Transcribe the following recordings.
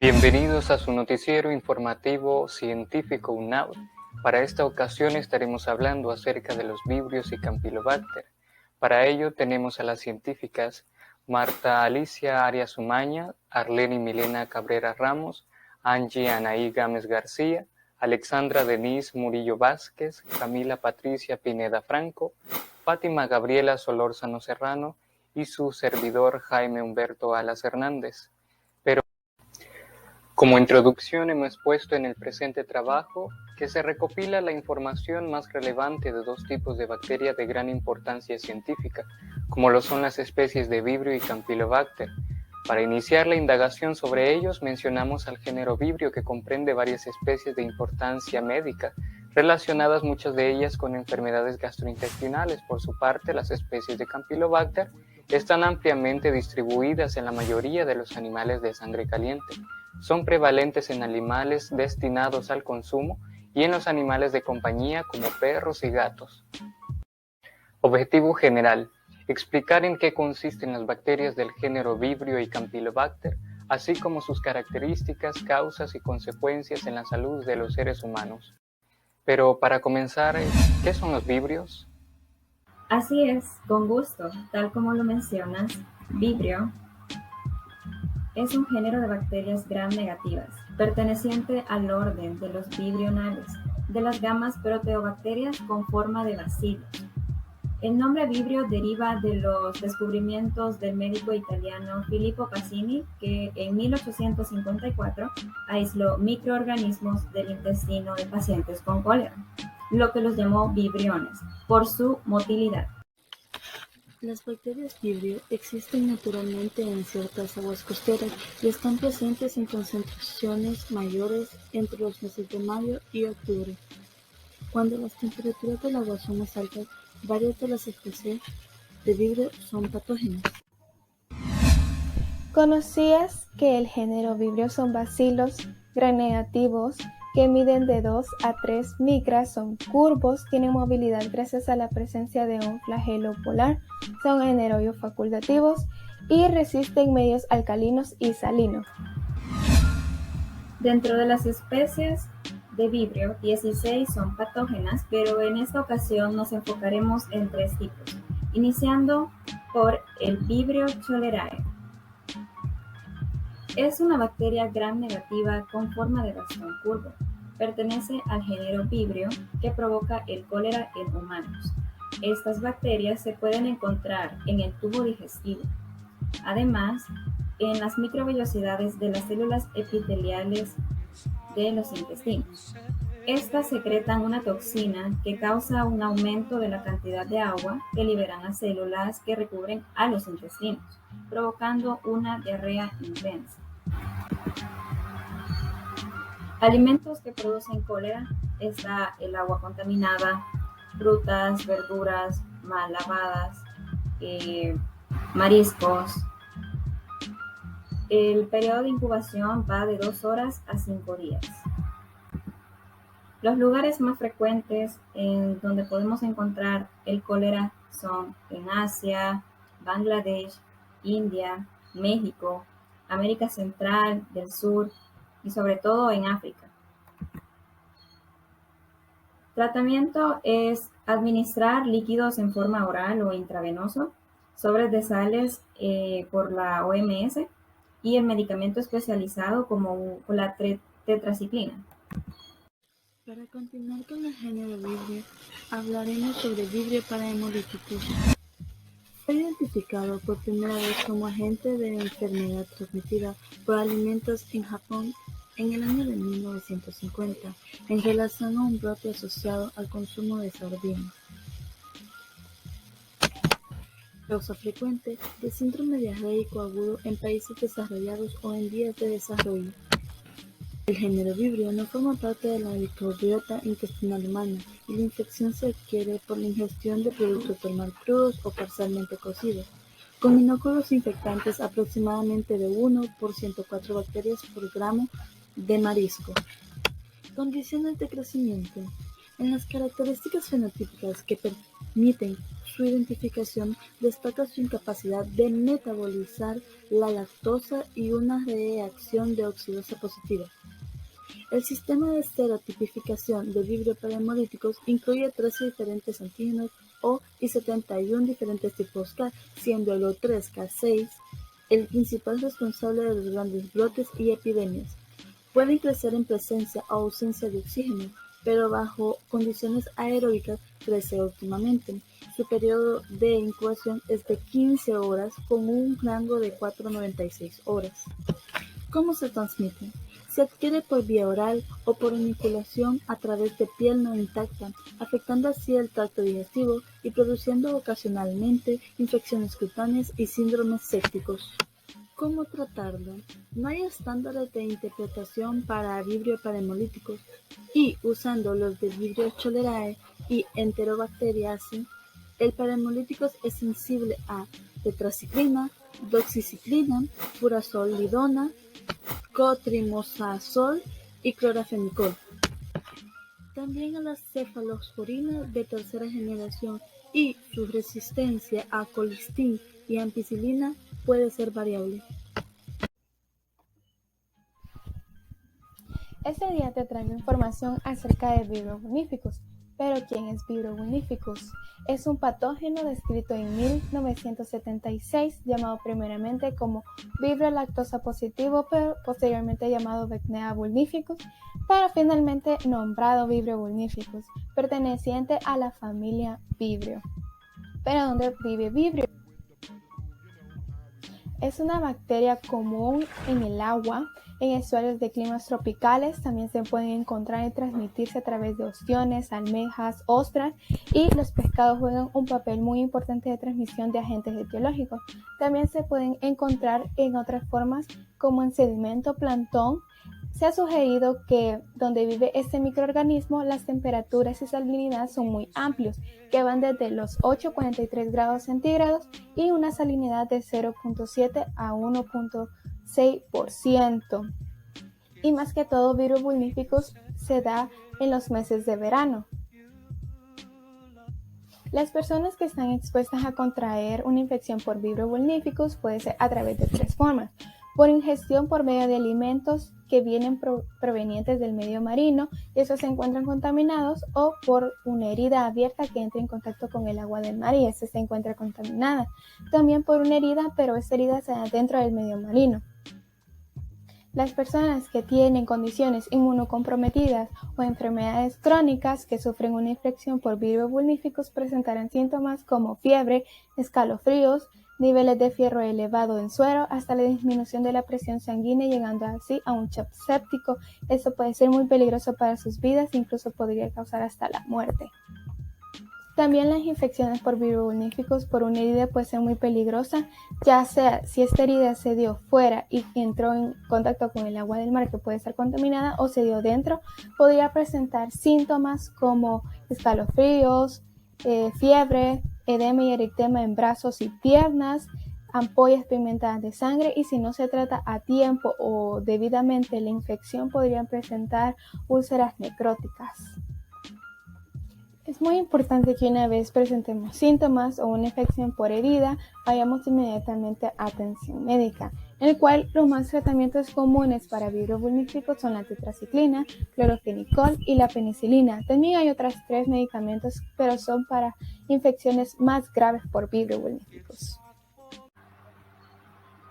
Bienvenidos a su noticiero informativo científico UNAV. Para esta ocasión estaremos hablando acerca de los vibrios y Campylobacter. Para ello tenemos a las científicas Marta Alicia Arias Umaña, Arleni Milena Cabrera Ramos, Angie Anaí Gámez García, Alexandra Denise Murillo Vázquez, Camila Patricia Pineda Franco, Fátima Gabriela Solórzano Serrano y su servidor Jaime Humberto Alas Hernández. Como introducción hemos puesto en el presente trabajo que se recopila la información más relevante de dos tipos de bacterias de gran importancia científica, como lo son las especies de Vibrio y Campylobacter. Para iniciar la indagación sobre ellos mencionamos al género Vibrio, que comprende varias especies de importancia médica, relacionadas muchas de ellas con enfermedades gastrointestinales. Por su parte, las especies de Campylobacter están ampliamente distribuidas en la mayoría de los animales de sangre caliente. Son prevalentes en animales destinados al consumo y en los animales de compañía como perros y gatos. Objetivo general: explicar en qué consisten las bacterias del género Vibrio y Campylobacter, así como sus características, causas y consecuencias en la salud de los seres humanos. Pero para comenzar, ¿qué son los vibrios? Así es, con gusto, tal como lo mencionas, Vibrio es un género de bacterias gram-negativas, perteneciente al orden de los vibrionales, de las gamas proteobacterias con forma de bacilos. El nombre Vibrio deriva de los descubrimientos del médico italiano Filippo Cassini, que en 1854 aisló microorganismos del intestino de pacientes con cólera, lo que los llamó vibriones, por su motilidad. Las bacterias Vibrio existen naturalmente en ciertas aguas costeras y están presentes en concentraciones mayores entre los meses de mayo y octubre. Cuando las temperaturas del agua son más altas, varias de las especies de Vibrio son patógenas. ¿Conocías que el género Vibrio son bacilos gram-negativos que miden de 2 a 3 micras, son curvos, tienen movilidad gracias a la presencia de un flagelo polar, son anaerobios facultativos y resisten medios alcalinos y salinos? Dentro de las especies de Vibrio, 16 son patógenas, pero en esta ocasión nos enfocaremos en 3 tipos, iniciando por el Vibrio cholerae. Es una bacteria gram-negativa con forma de bastón curvo. Pertenece al género Vibrio, que provoca el cólera en humanos. Estas bacterias se pueden encontrar en el tubo digestivo. Además, en las microvellosidades de las células epiteliales de los intestinos. Estas secretan una toxina que causa un aumento de la cantidad de agua que liberan las células que recubren a los intestinos, provocando una diarrea intensa. Alimentos que producen cólera está el agua contaminada, frutas, verduras mal lavadas, mariscos. El periodo de incubación va de 2 horas a 5 días. Los lugares más frecuentes en donde podemos encontrar el cólera son en Asia, Bangladesh, India, México, América Central, del Sur y sobre todo en África. Tratamiento es administrar líquidos en forma oral o intravenoso, sobres de sales por la OMS y el medicamento especializado como la tetraciclina. Para continuar con el género Vibrio, hablaremos sobre Vibrio para hemolíticos. Fue identificado por primera vez como agente de enfermedad transmitida por alimentos en Japón en el año de 1950, en relación a un brote asociado al consumo de sardinas. Causa frecuente de síndrome diarreico agudo en países desarrollados o en vías de desarrollo. El género Vibrio no forma parte de la microbiota intestinal humana y la infección se adquiere por la ingestión de productos del mar crudos o parcialmente cocidos, con inóculos infectantes aproximadamente de 1 por 104 bacterias por gramo de marisco. Condiciones de crecimiento. En las características fenotípicas que permiten su identificación destaca su incapacidad de metabolizar la lactosa y una reacción de oxidasa positiva. El sistema de serotipificación de vibrio para hemolíticos incluye 13 diferentes antígenos O y 71 diferentes tipos K, siendo el O3K6 el principal responsable de los grandes brotes y epidemias. Pueden crecer en presencia o ausencia de oxígeno, pero bajo condiciones aeróbicas crece óptimamente. Su periodo de incubación es de 15 horas con un rango de 4 a 96 horas. ¿Cómo se transmite? Se adquiere por vía oral o por inoculación a través de piel no intacta, afectando así el tracto digestivo y produciendo ocasionalmente infecciones cutáneas y síndromes sépticos. ¿Cómo tratarlo? No hay estándares de interpretación para vibrio parahemolíticos y, usando los de Vibrio cholerae y Enterobacteriaceae, el parahemolítico es sensible a tetraciclina, doxiciclina, furazolidona, cotrimazol y clorafenicol. También a la cefalosporina de tercera generación y su resistencia a colistin y ampicilina puede ser variable. Este día te traigo información acerca de Vibrio vulnificus. Pero ¿quién es Vibrio vulnificus? Es un patógeno descrito en 1976, llamado primeramente como Vibrio lactosa positivo, pero posteriormente llamado Vecnea vulnificus, pero finalmente nombrado Vibrio vulnificus, perteneciente a la familia Vibrio. ¿Pero dónde vive Vibrio? Es una bacteria común en el agua, en estuarios de climas tropicales. También se pueden encontrar y transmitirse a través de ostiones, almejas, ostras, y los pescados juegan un papel muy importante de transmisión de agentes etiológicos. También se pueden encontrar en otras formas como en sedimento, plancton. Se ha sugerido que donde vive este microorganismo, las temperaturas y salinidad son muy amplios, que van desde los 8,43 grados centígrados y una salinidad de 0,7 a 1,6%. Y más que todo, Vibrio vulnificus se da en los meses de verano. Las personas que están expuestas a contraer una infección por Vibrio vulnificus puede ser a través de 3 formas: por ingestión por medio de alimentos que vienen provenientes del medio marino y esos se encuentran contaminados, o por una herida abierta que entra en contacto con el agua del mar y esa se encuentra contaminada. También por una herida, pero esta herida se da dentro del medio marino. Las personas que tienen condiciones inmunocomprometidas o enfermedades crónicas que sufren una infección por Vibrio vulnificus presentarán síntomas como fiebre, escalofríos, niveles de fierro elevado en suero, hasta la disminución de la presión sanguínea, llegando así a un shock séptico. Esto puede ser muy peligroso para sus vidas e incluso podría causar hasta la muerte. También las infecciones por Vibrio vulnificus por una herida puede ser muy peligrosa, ya sea si esta herida se dio fuera y entró en contacto con el agua del mar, que puede estar contaminada, o se dio dentro. Podría presentar síntomas como escalofríos, fiebre, edema y eritema en brazos y piernas, ampollas pigmentadas de sangre, y si no se trata a tiempo o debidamente la infección, podrían presentar úlceras necróticas. Es muy importante que una vez presentemos síntomas o una infección por herida, vayamos inmediatamente a atención médica, en el cual los más tratamientos comunes para Vibrio vulnificus son la tetraciclina, clorofenicol y la penicilina. También hay otros 3 medicamentos, pero son para infecciones más graves por Vibrio vulnificus.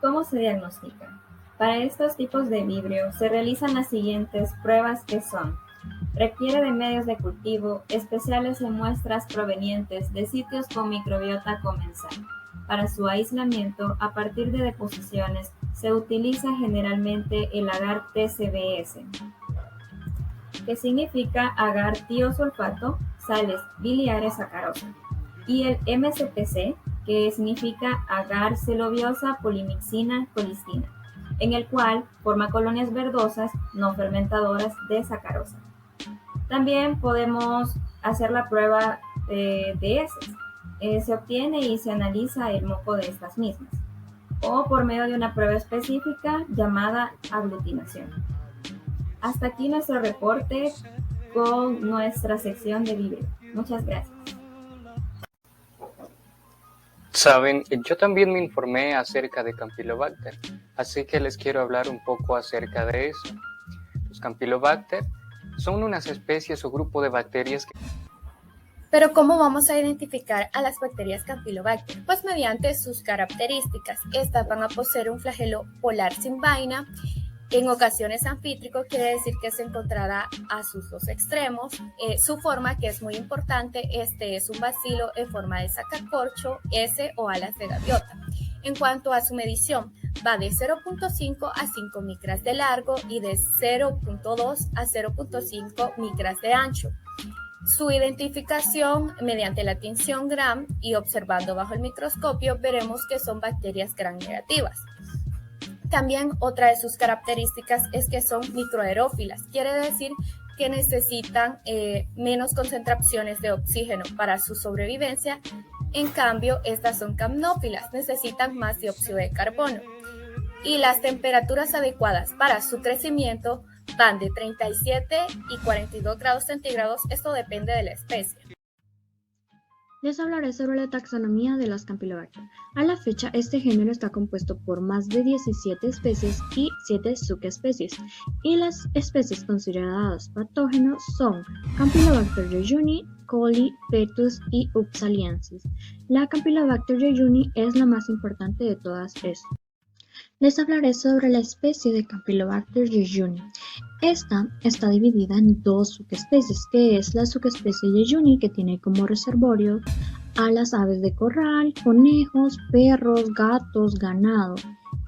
¿Cómo se diagnostica? Para estos tipos de vibrio se realizan las siguientes pruebas, que son: requiere de medios de cultivo especiales en muestras provenientes de sitios con microbiota comensal. Para su aislamiento a partir de deposiciones se utiliza generalmente el agar TCBS, que significa agar tiosulfato, sales biliares sacarosa, y el MCTC, que significa agar celobiosa polimixina colistina, en el cual forma colonias verdosas no fermentadoras de sacarosa. También podemos hacer la prueba de heces. Se obtiene y se analiza el moco de estas mismas, o por medio de una prueba específica llamada aglutinación. Hasta aquí nuestro reporte con nuestra sección de Vibrio. Muchas gracias. Saben, yo también me informé acerca de Campylobacter, así que les quiero hablar un poco acerca de eso. Los Campylobacter son unas especies o grupo de bacterias que... Pero ¿cómo vamos a identificar a las bacterias Campylobacter? Pues mediante sus características. Estas van a poseer un flagelo polar sin vaina, en ocasiones anfítrico, quiere decir que se encontrará a sus dos extremos. Su forma, que es muy importante, es un bacilo en forma de sacacorcho, S o alas de gaviota. En cuanto a su medición, va de 0.5 a 5 micras de largo y de 0.2 a 0.5 micras de ancho. Su identificación mediante la tinción Gram y observando bajo el microscopio veremos que son bacterias gram negativas. También otra de sus características es que son microaerófilas, quiere decir que necesitan menos concentraciones de oxígeno para su sobrevivencia. En cambio, estas son camnófilas, necesitan más dióxido de carbono. Y las temperaturas adecuadas para su crecimiento van de 37 y 42 grados centígrados, esto depende de la especie. Les hablaré sobre la taxonomía de las Campylobacter. A la fecha, este género está compuesto por más de 17 especies y 7 subespecies, y las especies consideradas patógenos son Campylobacter jejuni, coli, fetus y upsaliensis. La Campylobacter jejuni es la más importante de todas estas. Les hablaré sobre la especie de Campylobacter jejuni. Esta está dividida en dos subespecies, que es la subespecie jejuni, que tiene como reservorio a las aves de corral, conejos, perros, gatos, ganado.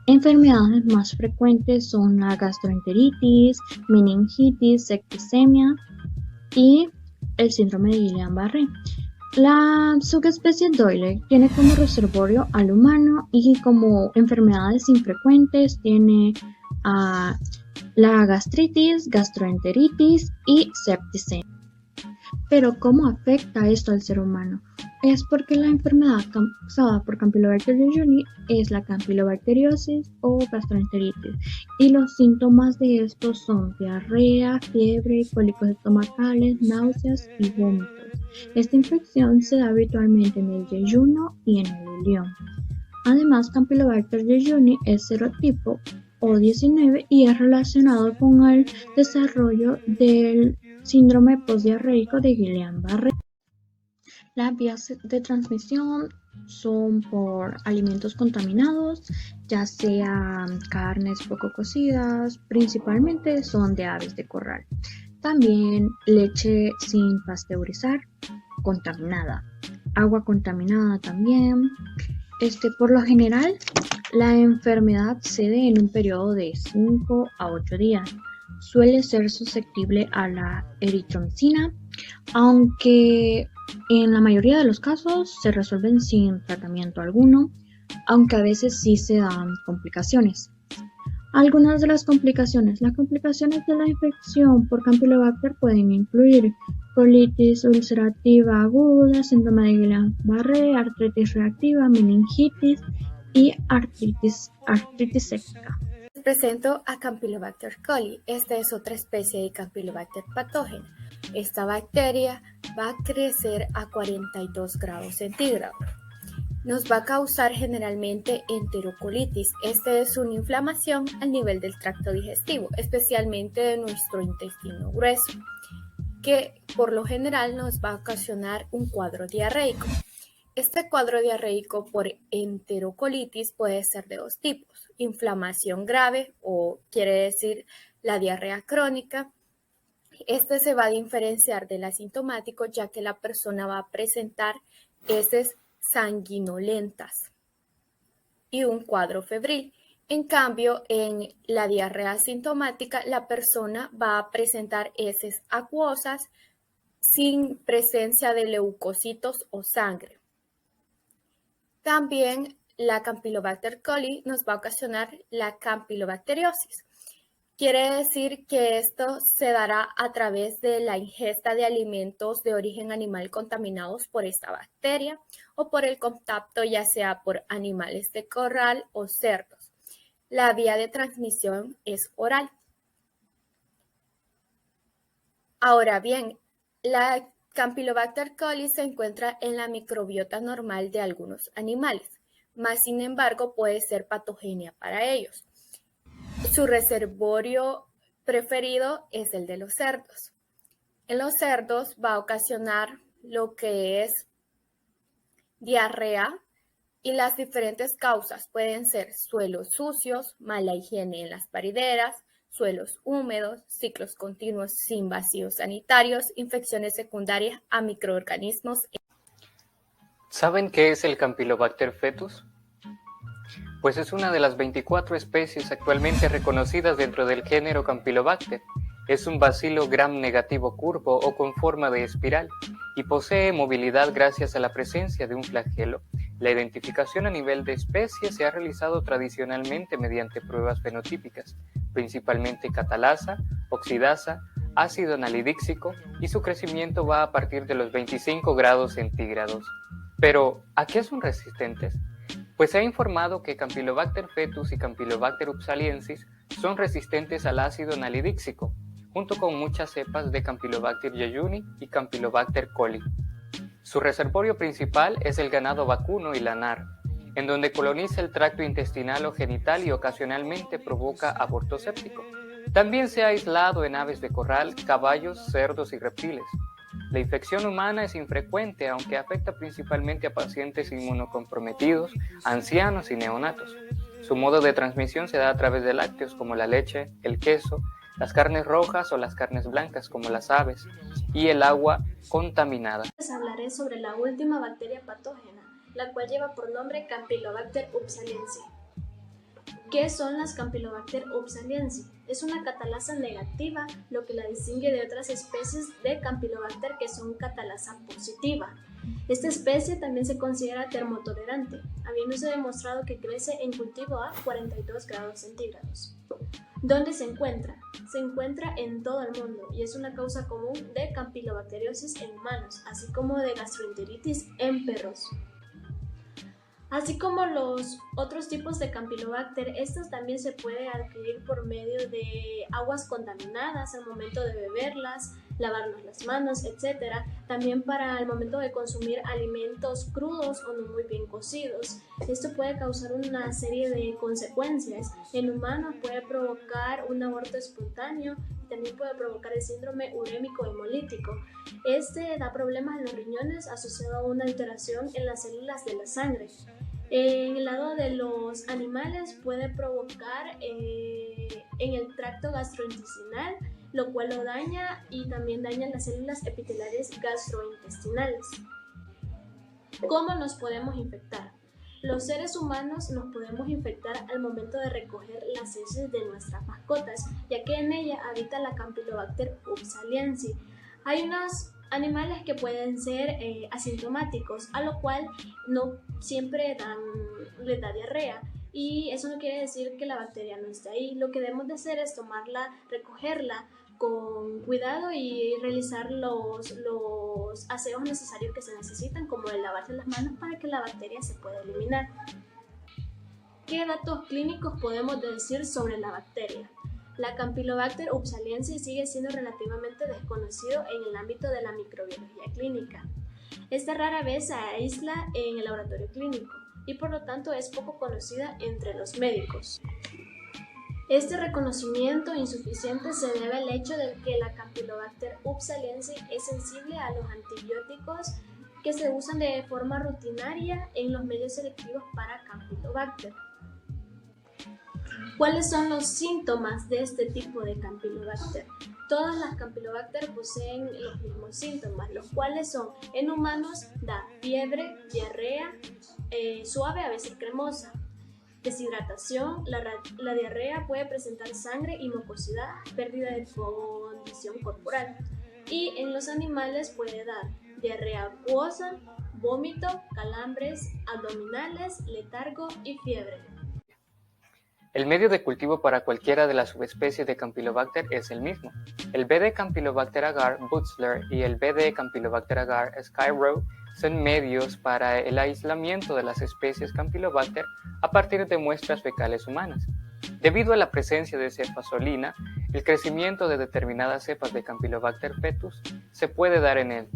Enfermedades más frecuentes son la gastroenteritis, meningitis, septicemia y el síndrome de Guillain-Barré. La subespecie Doyle tiene como reservorio al humano y como enfermedades infrecuentes tiene la gastritis, gastroenteritis y septicemia. Pero ¿cómo afecta esto al ser humano? Es porque la enfermedad causada por Campylobacter jejuni es la campylobacteriosis o gastroenteritis, y los síntomas de estos son diarrea, fiebre, cólicos estomacales, náuseas y vómitos. Esta infección se da habitualmente en el yeyuno y en el ilión. Además, Campylobacter jejuni es serotipo O19 y es relacionado con el desarrollo del síndrome postdiarreico de Guillain-Barré. Las vías de transmisión son por alimentos contaminados, ya sean carnes poco cocidas, principalmente son de aves de corral. También leche sin pasteurizar, contaminada, agua contaminada también. Por lo general, la enfermedad cede en un periodo de 5 a 8 días. Suele ser susceptible a la eritromicina, aunque en la mayoría de los casos se resuelven sin tratamiento alguno, aunque a veces sí se dan complicaciones. Algunas de las complicaciones. Las complicaciones de la infección por Campylobacter pueden incluir colitis ulcerativa aguda, síndrome de Guillain-Barré, artritis reactiva, meningitis y artritis séptica. Les presento a Campylobacter coli. Esta es otra especie de Campylobacter patógena. Esta bacteria va a crecer a 42 grados centígrados. Nos va a causar generalmente enterocolitis. Esta es una inflamación al nivel del tracto digestivo, especialmente de nuestro intestino grueso, que por lo general nos va a ocasionar un cuadro diarreico. Este cuadro diarreico por enterocolitis puede ser de dos tipos: inflamación grave, o quiere decir la diarrea crónica. Este se va a diferenciar del asintomático, ya que la persona va a presentar heces sanguinolentas y un cuadro febril. En cambio, en la diarrea asintomática, la persona va a presentar heces acuosas sin presencia de leucocitos o sangre. También la Campylobacter coli nos va a ocasionar la campylobacteriosis. Quiere decir que esto se dará a través de la ingesta de alimentos de origen animal contaminados por esta bacteria o por el contacto, ya sea por animales de corral o cerdos. La vía de transmisión es oral. Ahora bien, la Campylobacter coli se encuentra en la microbiota normal de algunos animales, mas sin embargo puede ser patogenia para ellos. Su reservorio preferido es el de los cerdos. En los cerdos va a ocasionar lo que es diarrea, y las diferentes causas pueden ser suelos sucios, mala higiene en las parideras, suelos húmedos, ciclos continuos sin vacíos sanitarios, infecciones secundarias a microorganismos. ¿Saben qué es el Campylobacter fetus? Pues es una de las 24 especies actualmente reconocidas dentro del género Campylobacter. Es un bacilo gram negativo curvo o con forma de espiral y posee movilidad gracias a la presencia de un flagelo. La identificación a nivel de especie se ha realizado tradicionalmente mediante pruebas fenotípicas, principalmente catalasa, oxidasa, ácido analidíxico, y su crecimiento va a partir de los 25 grados centígrados. Pero, ¿a qué son resistentes? Pues se ha informado que Campylobacter fetus y Campylobacter upsaliensis son resistentes al ácido analidíxico, junto con muchas cepas de Campylobacter jejuni y Campylobacter coli. Su reservorio principal es el ganado vacuno y lanar, en donde coloniza el tracto intestinal o genital y ocasionalmente provoca aborto séptico. También se ha aislado en aves de corral, caballos, cerdos y reptiles. La infección humana es infrecuente, aunque afecta principalmente a pacientes inmunocomprometidos, ancianos y neonatos. Su modo de transmisión se da a través de lácteos como la leche, el queso, las carnes rojas o las carnes blancas como las aves, y el agua contaminada. Les hablaré sobre la última bacteria patógena, la cual lleva por nombre Campylobacter upsaliensis. ¿Qué son las Campylobacter upsaliensis? Es una catalasa negativa, lo que la distingue de otras especies de Campylobacter que son catalasa positiva. Esta especie también se considera termotolerante, habiéndose demostrado que crece en cultivo a 42 grados centígrados. ¿Dónde se encuentra? Se encuentra en todo el mundo y es una causa común de campilobacteriosis en humanos, así como de gastroenteritis en perros. Así como los otros tipos de Campylobacter, estos también se pueden adquirir por medio de aguas contaminadas al momento de beberlas, lavarnos las manos, etc. También para el momento de consumir alimentos crudos o no muy bien cocidos. Esto puede causar una serie de consecuencias. En humanos puede provocar un aborto espontáneo y también puede provocar el síndrome urémico hemolítico. Este da problemas en los riñones asociado a una alteración en las células de la sangre. En el lado de los animales puede provocar en el tracto gastrointestinal, lo cual lo daña y también daña las células epiteliales gastrointestinales. ¿Cómo nos podemos infectar? Los seres humanos nos podemos infectar al momento de recoger las heces de nuestras mascotas, ya que en ella habita la Campylobacter upsaliensis. Hay unos animales que pueden ser asintomáticos, a lo cual no siempre les da diarrea. Y eso no quiere decir que la bacteria no esté ahí. Lo que debemos de hacer es tomarla, recogerla con cuidado y realizar los aseos necesarios que se necesitan, como el lavarse las manos para que la bacteria se pueda eliminar. ¿Qué datos clínicos podemos decir sobre la bacteria? La Campylobacter upsaliensis sigue siendo relativamente desconocido en el ámbito de la microbiología clínica. Esta rara vez se aísla en el laboratorio clínico y por lo tanto es poco conocida entre los médicos. Este reconocimiento insuficiente se debe al hecho de que la Campylobacter upsaliensis es sensible a los antibióticos que se usan de forma rutinaria en los medios selectivos para Campylobacter. ¿Cuáles son los síntomas de este tipo de Campylobacter? Todas las Campylobacter poseen los mismos síntomas, los cuales son, en humanos, da fiebre, diarrea, suave, a veces cremosa, deshidratación, la diarrea puede presentar sangre y mucosidad, pérdida de condición corporal. Y en los animales puede dar diarrea acuosa, vómito, calambres abdominales, letargo y fiebre. El medio de cultivo para cualquiera de las subespecies de Campylobacter es el mismo. El BD Campylobacter agar Butzler y el BD Campylobacter agar Skyrow son medios para el aislamiento de las especies Campylobacter a partir de muestras fecales humanas. Debido a la presencia de cefazolina, El crecimiento de determinadas cepas de Campylobacter fetus se puede dar en él.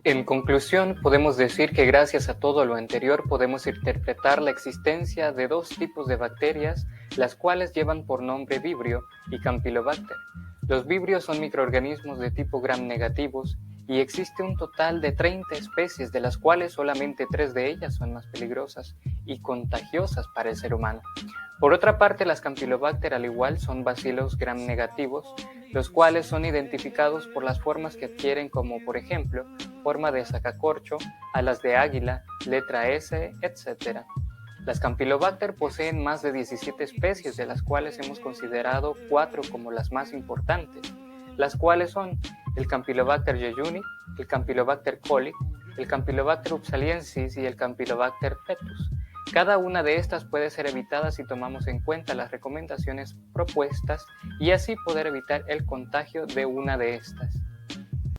En conclusión, podemos decir que gracias a todo lo anterior podemos interpretar la existencia de dos tipos de bacterias, las cuales llevan por nombre Vibrio y Campylobacter. Los vibrios son microorganismos de tipo gram negativos y existe un total de 30 especies, de las cuales solamente 3 de ellas son más peligrosas y contagiosas para el ser humano. Por otra parte, las Campylobacter al igual son bacilos gram negativos, los cuales son identificados por las formas que adquieren, como por ejemplo, forma de sacacorcho, alas de águila, letra S, etc. Las Campylobacter poseen más de 17 especies, de las cuales hemos considerado 4 como las más importantes, las cuales son el Campylobacter jejuni, el Campylobacter coli, el Campylobacter upsaliensis y el Campylobacter fetus. Cada una de estas puede ser evitada si tomamos en cuenta las recomendaciones propuestas y así poder evitar el contagio de una de estas.